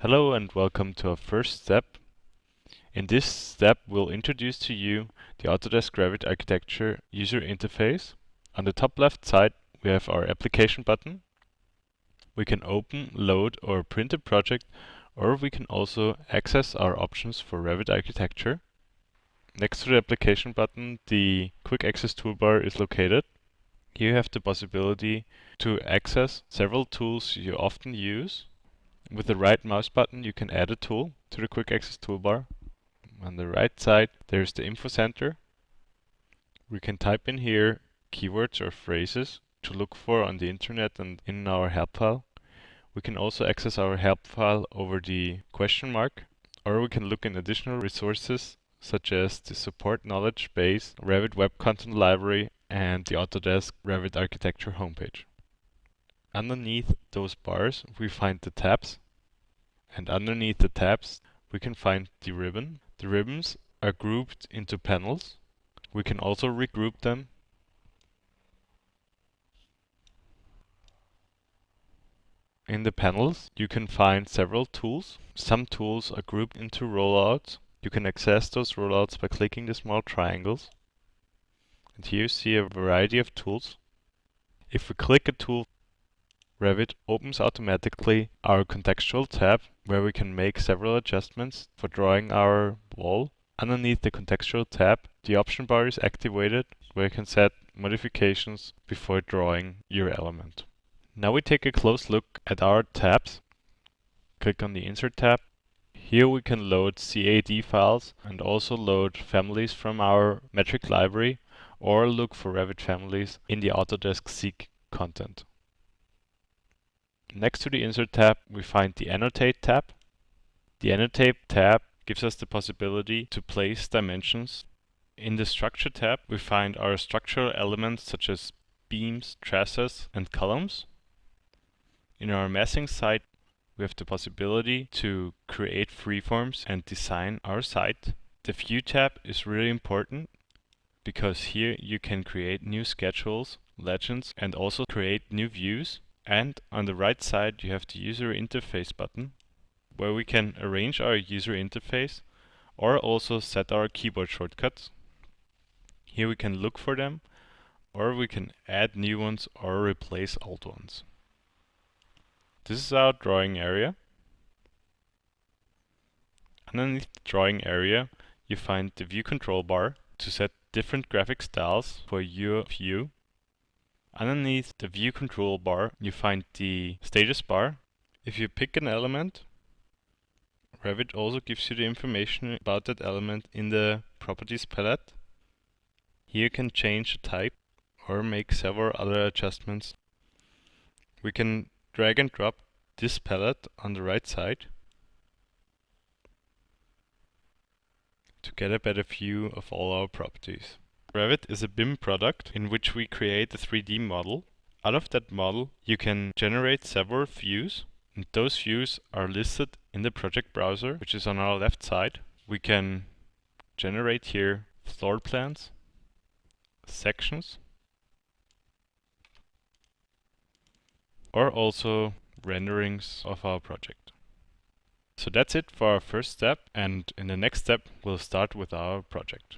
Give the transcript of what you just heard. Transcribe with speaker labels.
Speaker 1: Hello and welcome to our first step. In this step, we'll introduce to you the Autodesk Revit Architecture user interface. On the top left side, we have our application button. We can open, load, or print a project, or we can also access our options for Revit Architecture. Next to the application button, the quick access toolbar is located. Here you have the possibility to access several tools you often use. With the right mouse button, you can add a tool to the quick access toolbar. On the right side, there's the info center. We can type in here keywords or phrases to look for on the internet and in our help file. We can also access our help file over the question mark, or we can look in additional resources such as the support knowledge base, Revit web content library, and the Autodesk Revit Architecture homepage. Underneath those bars, we find the tabs, and underneath the tabs, we can find the ribbon. The ribbons are grouped into panels. We can also regroup them. In the panels, you can find several tools. Some tools are grouped into rollouts. You can access those rollouts by clicking the small triangles. And here you see a variety of tools. If we click a tool, Revit opens automatically our contextual tab, where we can make several adjustments for drawing our wall. Underneath the contextual tab, the option bar is activated, where you can set modifications before drawing your element. Now we take a close look at our tabs. Click on the Insert tab. Here we can load CAD files and also load families from our metric library, or look for Revit families in the Autodesk Seek content. Next to the Insert tab, we find the Annotate tab. The Annotate tab gives us the possibility to place dimensions. In the Structure tab, we find our structural elements such as beams, trusses, and columns. In our massing site, we have the possibility to create freeforms and design our site. The View tab is really important because here you can create new schedules, legends, and also create new views. And on the right side, you have the User Interface button, where we can arrange our user interface or also set our keyboard shortcuts. Here we can look for them, or we can add new ones or replace old ones. This is our drawing area. Underneath the drawing area, you find the View control bar to set different graphic styles for your view. Underneath the View control bar, you find the status bar. If you pick an element, Revit also gives you the information about that element in the Properties palette. Here you can change the type or make several other adjustments. We can drag and drop this palette on the right side to get a better view of all our properties. Revit is a BIM product in which we create a 3D model. Out of that model, you can generate several views, and those views are listed in the project browser, which is on our left side. We can generate here floor plans, sections, or also renderings of our project. So that's it for our first step, and in the next step, we'll start with our project.